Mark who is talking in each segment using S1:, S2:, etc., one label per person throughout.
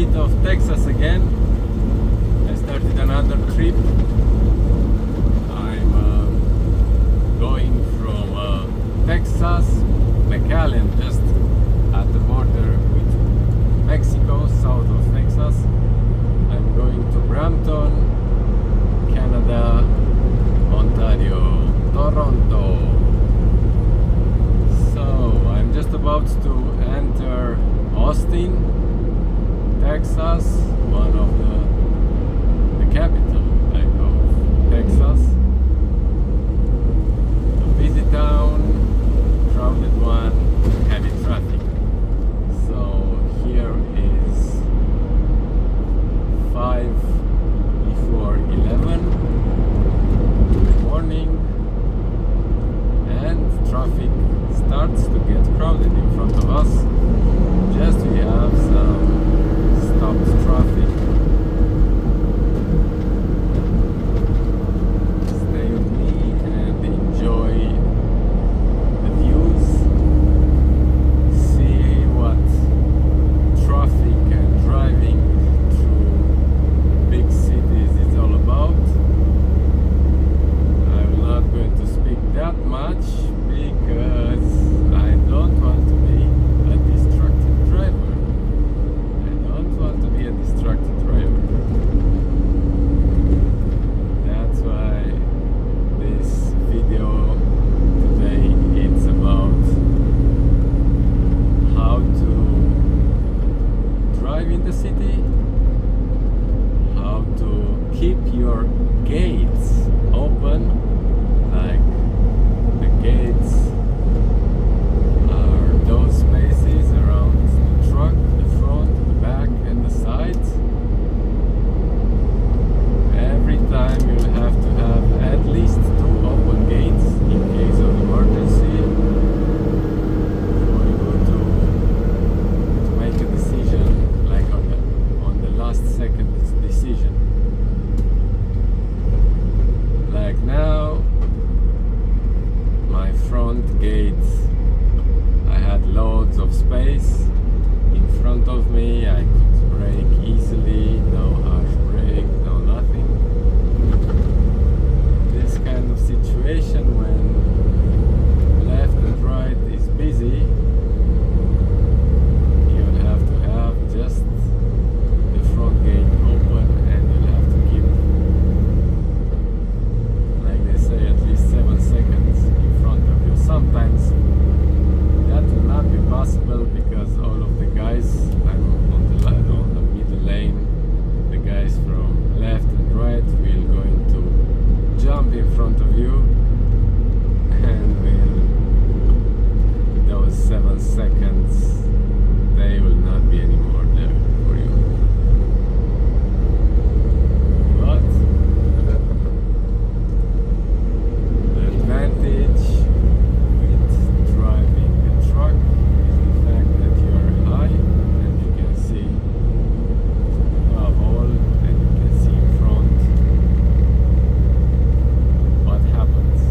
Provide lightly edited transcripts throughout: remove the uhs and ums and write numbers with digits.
S1: bit of Texas again. I started another trip. I'm going from Texas, McAllen, just at the border with Mexico, south of Texas. I'm going to Brampton, Canada, Ontario, Toronto. So I'm just about to enter Austin, Texas, one of the capital of Texas. A busy town, crowded one, heavy traffic. So here is 5:11 in the morning, and traffic starts to get crowded in front of us. Just we have some stopped traffic. Stay with me and enjoy the views. See what traffic and driving through big cities is all about. I'm not going to speak that much because I don't want to be a distracted driver. I don't want to be a distracted driver. That's why this video today is about how to drive in the city, how to keep your gates open, like the gates are those spaces around the truck, the front, the back and the sides. Every time you'll have to have at least 2 open gates in case of emergency for you to make a decision, like on the last second decision. Like now, my front gate, I had loads of space in front of me. I could brake easily, no harsh brake, no nothing. This kind of situation when left and right is busy, you'll have to have just the front gate open, and you'll have to keep, like they say, at least 7 seconds in front of you. Sometimes that will not be possible because all of the guys, I'm on the middle lane, the guys from left and right will going to jump in front of you, and those 7 seconds, they will not be anymore there for you. But the advantage with driving a truck is the fact that you are high and you can see above all, and you can see in front what happens.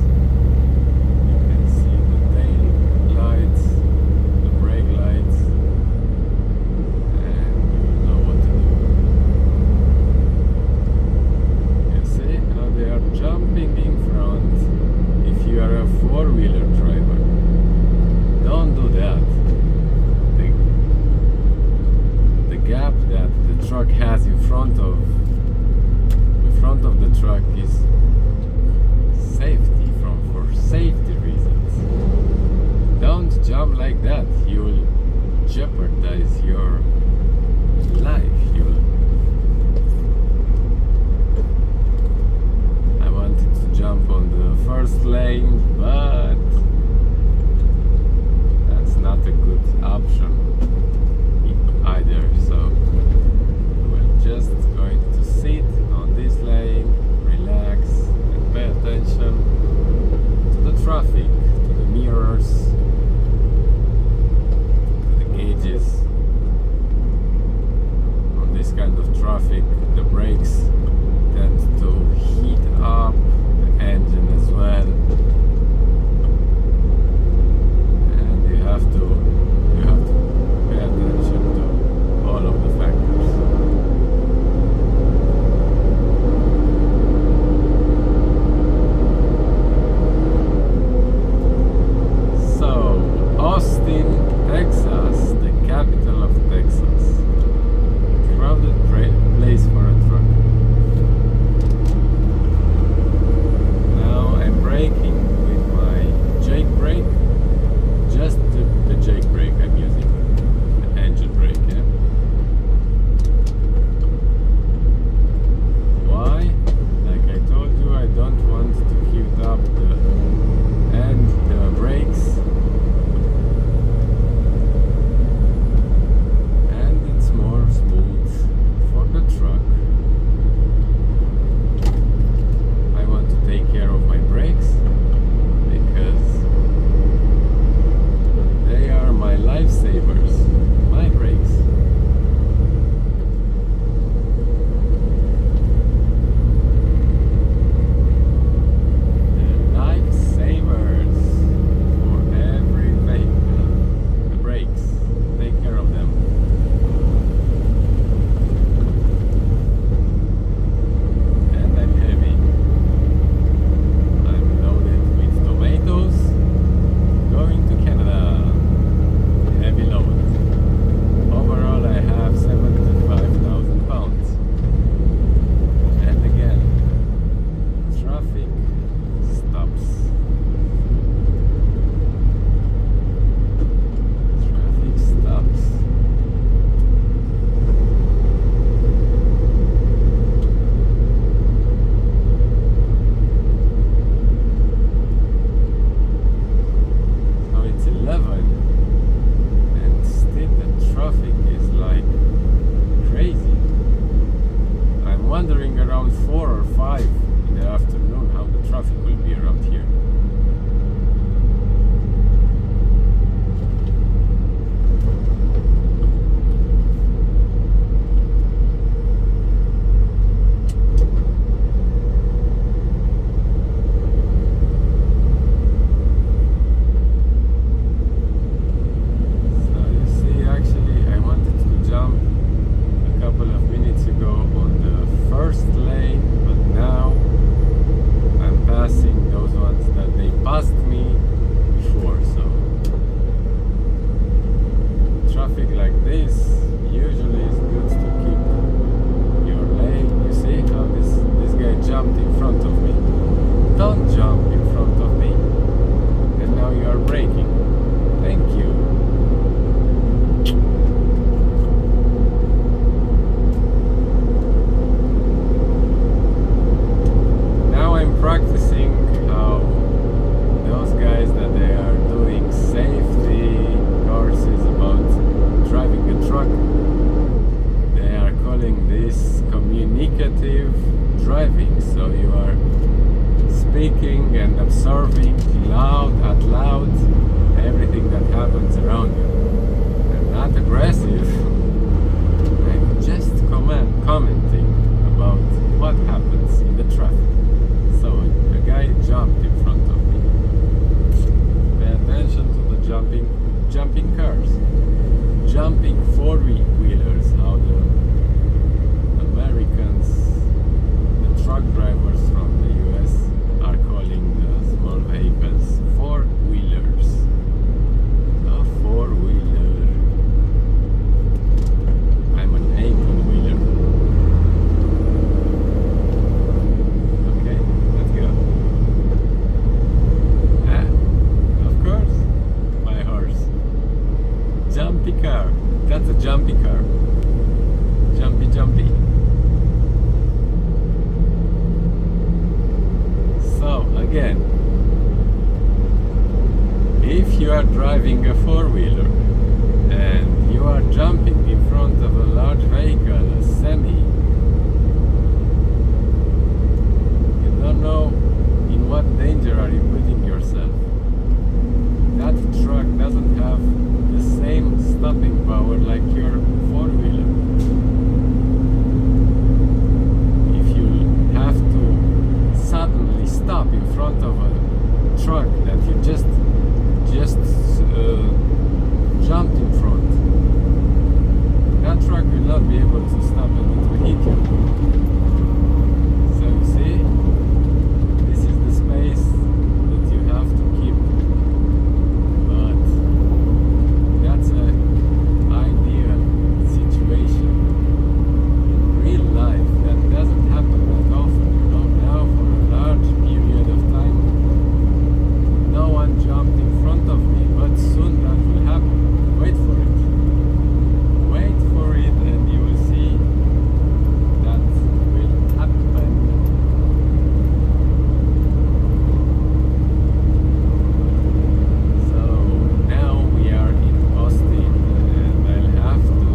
S1: You can see the tail lights, the brake lights, and you know what to do. You see how they are jumping in front. If you are a 4-wheeler driver, don't do that. The gap that the truck has in front of the truck is safety, for safety reasons. Don't jump like that. You will jeopardize your life. I wanted to jump on the first lane, but that's not a good option either. So we're just going to sit on this lane, relax, and pay attention to the traffic, to the mirrors, to the gauges, observing out loud everything that happens around you. I'm not aggressive. I'm just commenting about what happens in the traffic. So a guy jumped in front of me. Pay attention to the jumping cars, jumping four-wheelers. How the Americans, the truck drivers from the US, are calling the small vehicles four-wheelers. A four-wheeler. I'm an 18-wheeler. Okay, let's go. Of course, my horse. Jumpy car. That's a jumpy car. Jumpy, jumpy. So, again, if you are driving a four-wheeler and you are jumping in front of a large vehicle, a semi, you don't know in what danger are you putting yourself. That truck doesn't have the same stopping power like your four-wheeler. If you have to suddenly stop in front of a truck that you just jumped in front, that truck will not be able to stop and it will hit you. So you see, this is the space that you have to keep. But that's an ideal situation in real life that doesn't happen that often. You know, now for a large period of time, no one jumped in front of me, but soon that will happen. Wait for it. Wait for it and you will see that will happen. So now we are in Austin and I'll have to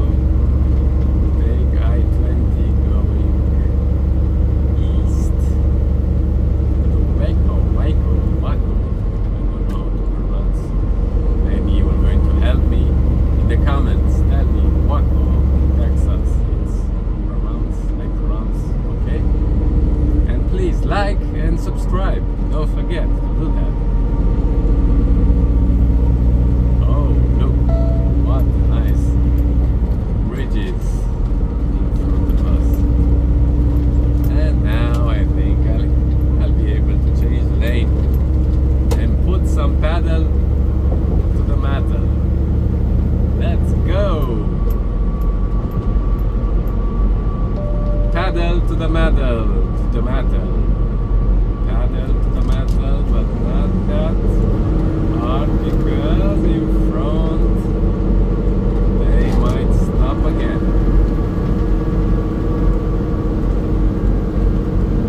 S1: take I-20 going east to Waco. I don't know how to pronounce. Maybe you are going to help me in the comments. Tell me Waco, Texas. It's pronounced like pronounce, okay? And please like and subscribe. Don't forget to do that. Oh, look what nice bridges in front of us. And now I think I'll be able to change the lane and put some pedal to the metal. Let's go! Pedal to the metal, to the metal. Pedal to the metal, but not that hard because in front they might stop again.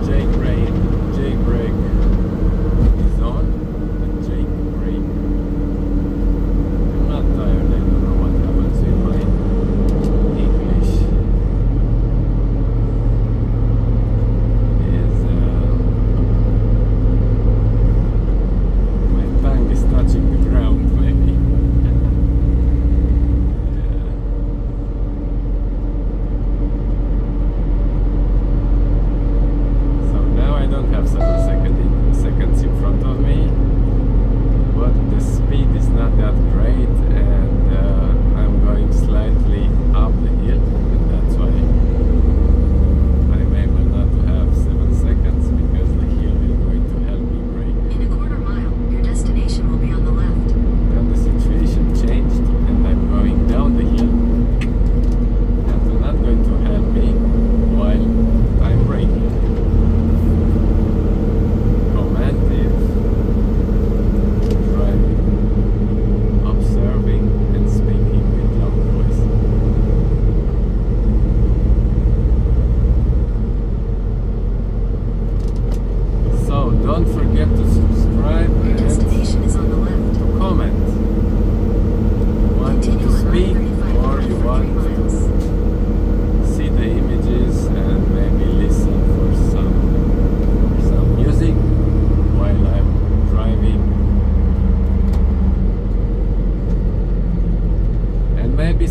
S1: Jailbreak is on. The jailbreak. I'm not tired. I don't know what happens in my English. Is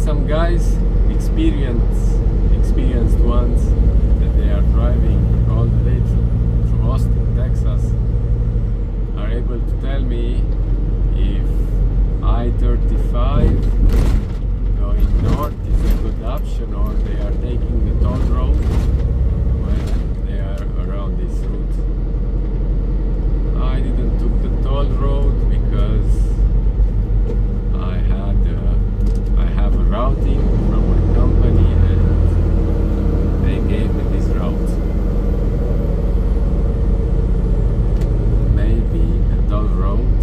S1: some guys, experienced ones, that they are driving all the way to Austin, Texas, are able to tell me if I-35 going north is a good option, or they are taking the toll road when they are around this route. I didn't took the toll road because I have a routing from my company and they gave me this route. Maybe the toll road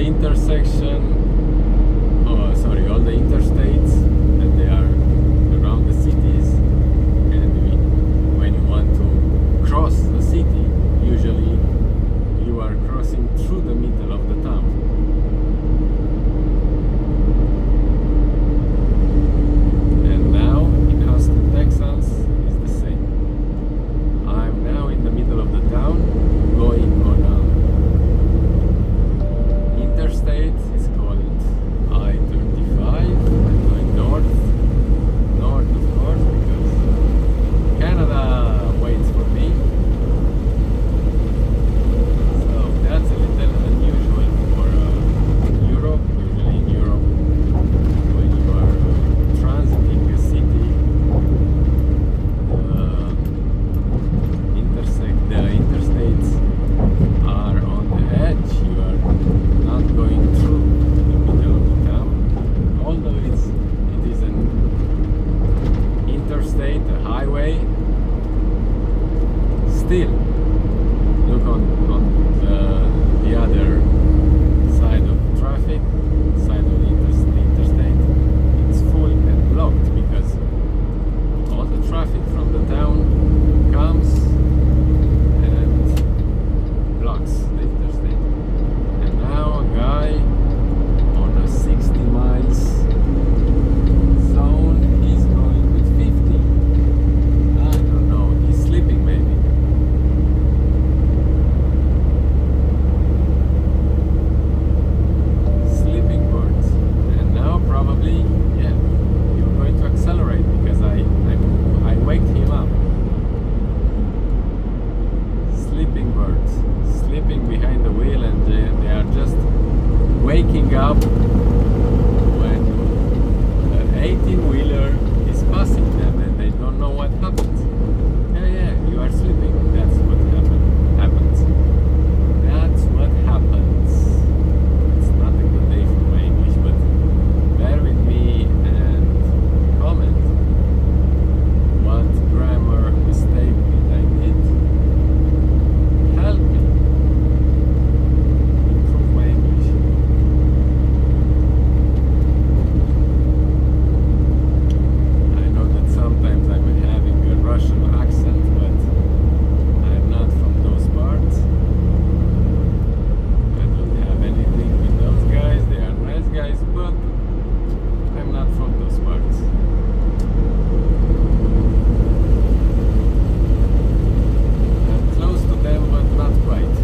S1: intersection, all the interstates that they are around the cities, and when you want to cross the city, usually you are crossing through the middle of the town. And now in Houston, Texas, it's the same. I'm now in the middle of the town, going on a interstate. It's called I-35. I'm going north, of course, because Canada waits for me. So that's a little unusual for Europe. Usually in Europe, when you are transiting a city, the interstates are on the edge. You are not going through the middle of the town, although it is an interstate, a highway. Still, look on the other side of traffic, side of the interstate. It's full and blocked because all the traffic from the town comes and blocks the interstate. And now a guy on a 60 miles zone, he's going with 50. I don't know, he's sleeping maybe. Sleeping birds. And now probably, yeah, you're going to accelerate because I waked him up. Sleeping birds, sleeping behind the wheel, and they are just waking up when an 18-wheeler is passing them and they don't know what happens. Yeah, you are sleeping. That's what happens. That's what happens. It's not a good day for my English, but bear with me and comment what grammar mistake did I did. Help me improve my English. I know that sometimes I'm having a Russian accent, but I'm not from those parts. I don't have anything with those guys. They are nice guys, but I'm not from those parts. I'm close to them, but not quite.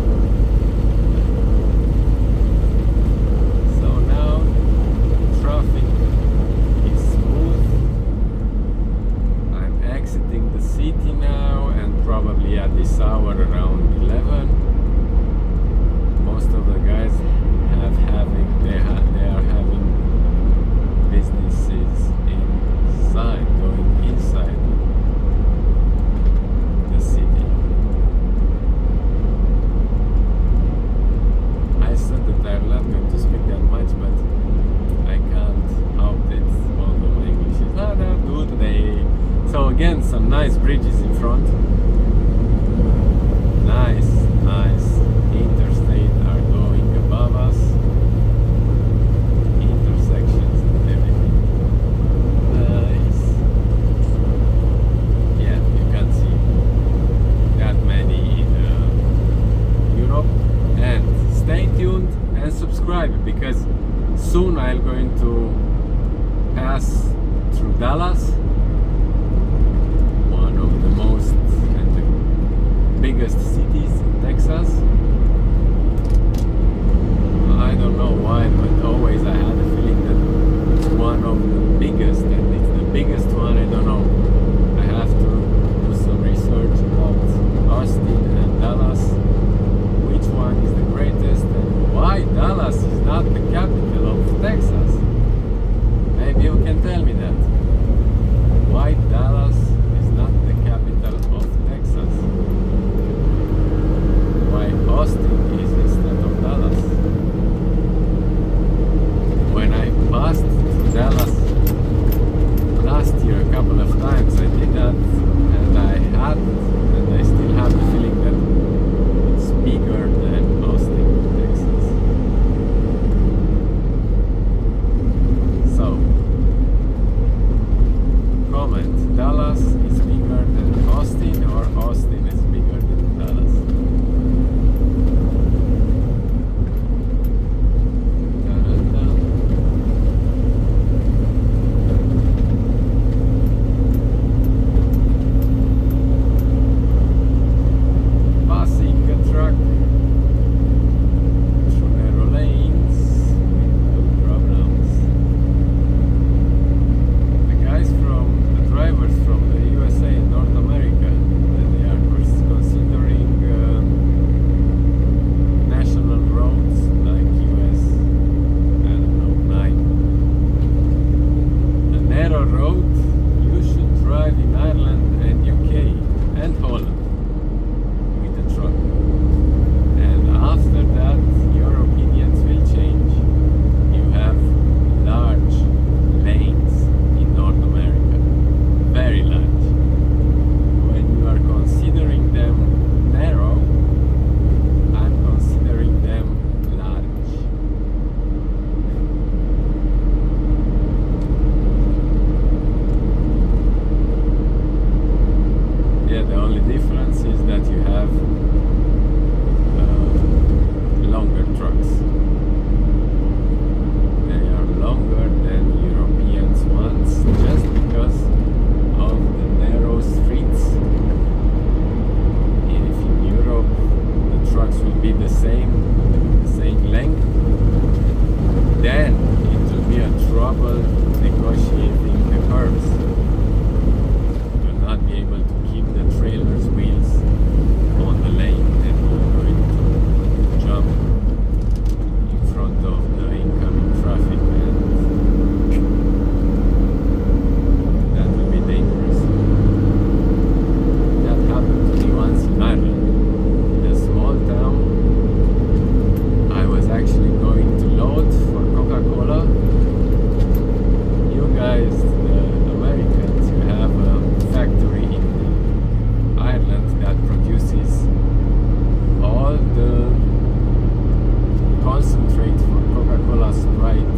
S1: So now traffic is smooth. I'm exiting the city now, and probably at this hour around 11, most of the guys they are having businesses inside, going inside the city. I said that I'm not going to speak that much, but I can't help it, although my English is not that good today. So again, some nice bridges in front. Nice interstate are going above us. Intersections and everything. Nice. Yeah, you can see that many in Europe. And stay tuned and subscribe, because soon I'm going to pass through Dallas, one of the most and the biggest cities in Texas. I don't know why, but always I had a feeling that it's one of the biggest, and it's the biggest one. I don't know. I have to do some research about Austin and Dallas. Which one is the greatest, and why Dallas is not the capital of Texas? Maybe you can tell me that. Why Dallas is not the capital of Texas? be the same length, then it will be a trouble negotiating the curves. You'll not be able to keep the trailer's wheels on the lane, and you're going to jump in front of the incoming traffic, and that will be dangerous. That happened to me once in Ireland, in a small town. I was actually going to load for Coca-Cola. You guys, the Americans, you have a factory in Ireland that produces all the concentrate for Coca-Cola, Sprite,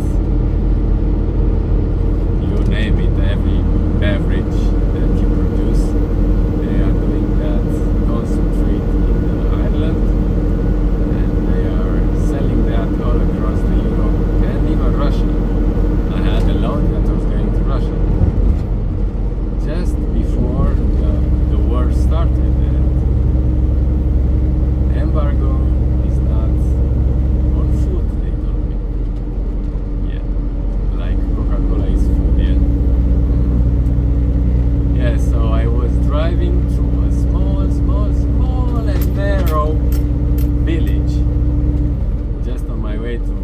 S1: you name it, every beverage that you produce. They are doing that concentrate in Ireland, and they are selling that all across the Europe and even Russia. I had a load that was going to Russia just before the war started, and embargo is not on food, they told me. Yeah, like Coca-Cola is food, yeah. Yeah, so I was driving through a small and narrow village just on my way to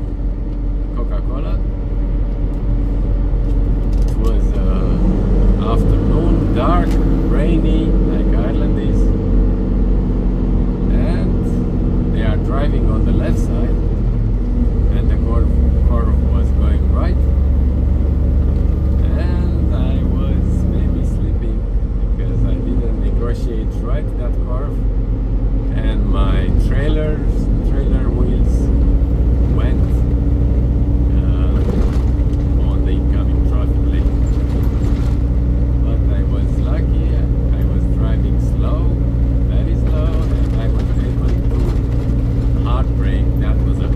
S1: Coca-Cola. It was afternoon, dark, rainy, like Ireland is, and they are driving on the left side, and the curve was going right, and I was maybe sleeping because I didn't negotiate right that curve, and my trailer wheels went on the incoming traffic lane. But I was lucky, I was driving slow, very slow, and I was able to hard brake. That was a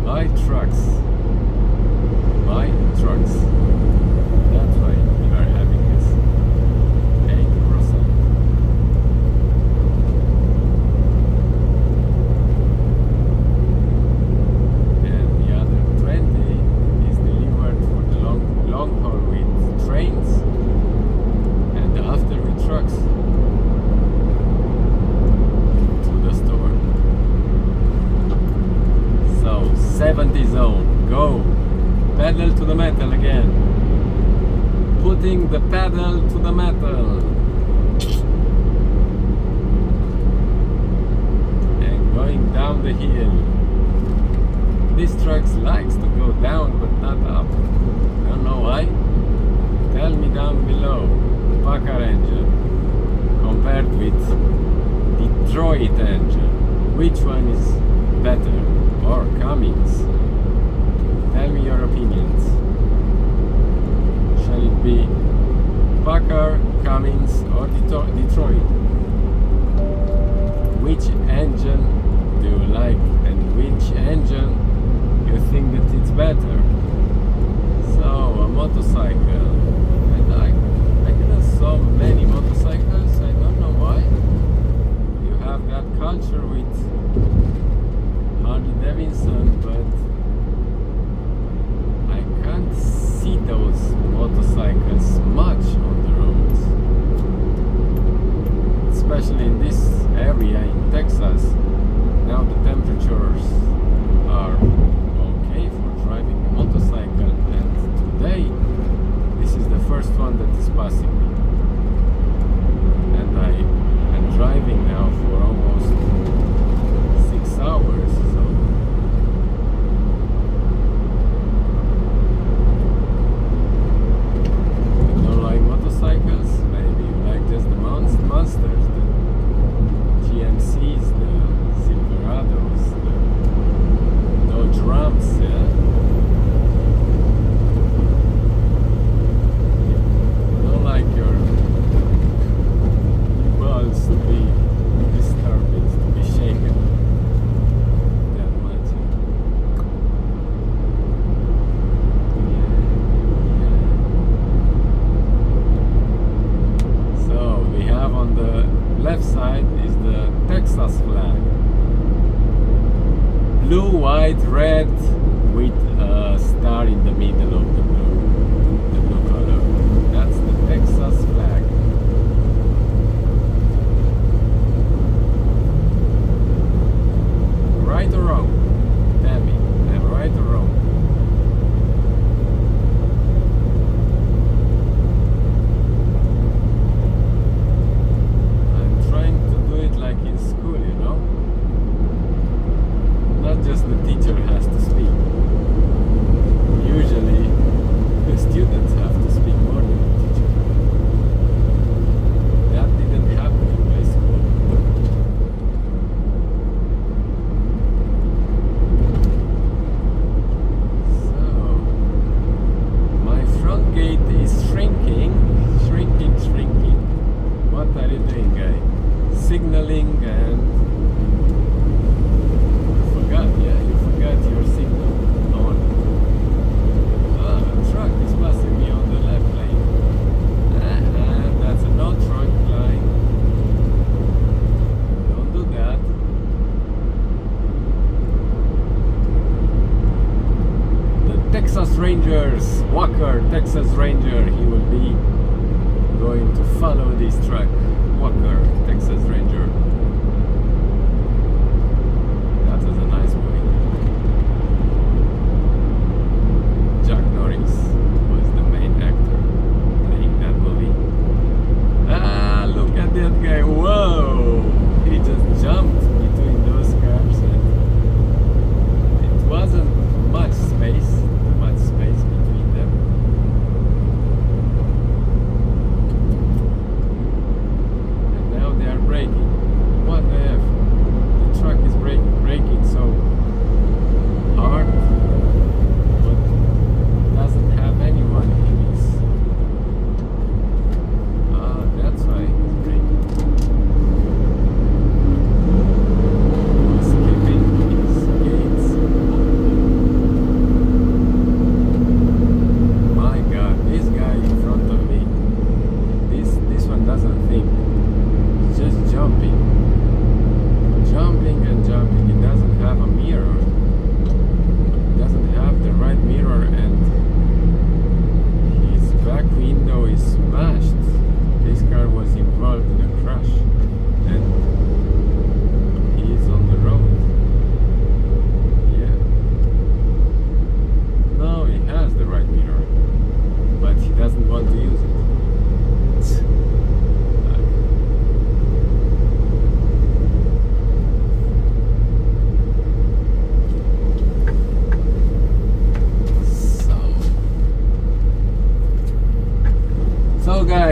S1: Buy trucks. Buy trucks. That's why we are having this 80%. And the other 20 is delivered for the long haul with trains, and after with trucks to the store. So 70 zone, go! Pedal to the metal again. Putting the pedal to the metal. And going down the hill. This truck likes to go down but not up. Don't know why. Tell me down below. Packard engine compared with Detroit engine. Which one is better? Or Cummins? Tell me your opinions. Shall it be Packard, Cummins, or Detroit? Which engine do you like, and which engine you think that it's better? So, a motorcycle. And I didn't saw many motorcycles. I don't know why. You have that culture with Harley Davidson, but I can't see those motorcycles much on the roads, especially in this area in Texas. Now the temperatures are okay for driving a motorcycle, and today this is the first one that is passing me, and I am driving now for almost 6 hours. So motorcycles, maybe you like just the monsters, the GMCs, the Silverados, the Dodge Rams, yeah? You don't like your balls to be disturbed, to be shaken that much. On the left side is the Texas flag. Blue, white, red with a star in the middle of the blue color. That's the Texas flag. Right or wrong? Tell me, am I right or wrong? Like in school, you know? Not just the teacher has to speak. Usually the students have to speak more than the teacher. That didn't happen in my school. So my front gate is shrinking. What are you doing, guy? Signaling, and you forgot your signal on. A truck is passing me on the left lane. And that's a no truck line. Don't do that. The Texas Rangers, Walker, Texas Ranger, he will be going to follow this truck. Walker, Texas Ranger. That was a nice movie. Jack Norris was the main actor playing that movie. Ah, look at that guy. Whoa! He just jumped between those cars, and it wasn't too much space between them. Braking.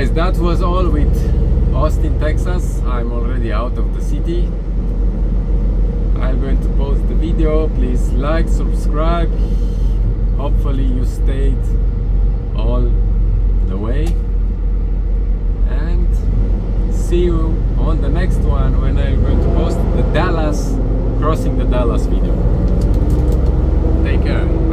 S1: guys, that was all with Austin, Texas. I'm already out of the city. I'm going to post the video. Please like, subscribe. Hopefully you stayed all the way, and see you on the next one when I'm going to post the crossing the Dallas video. Take care.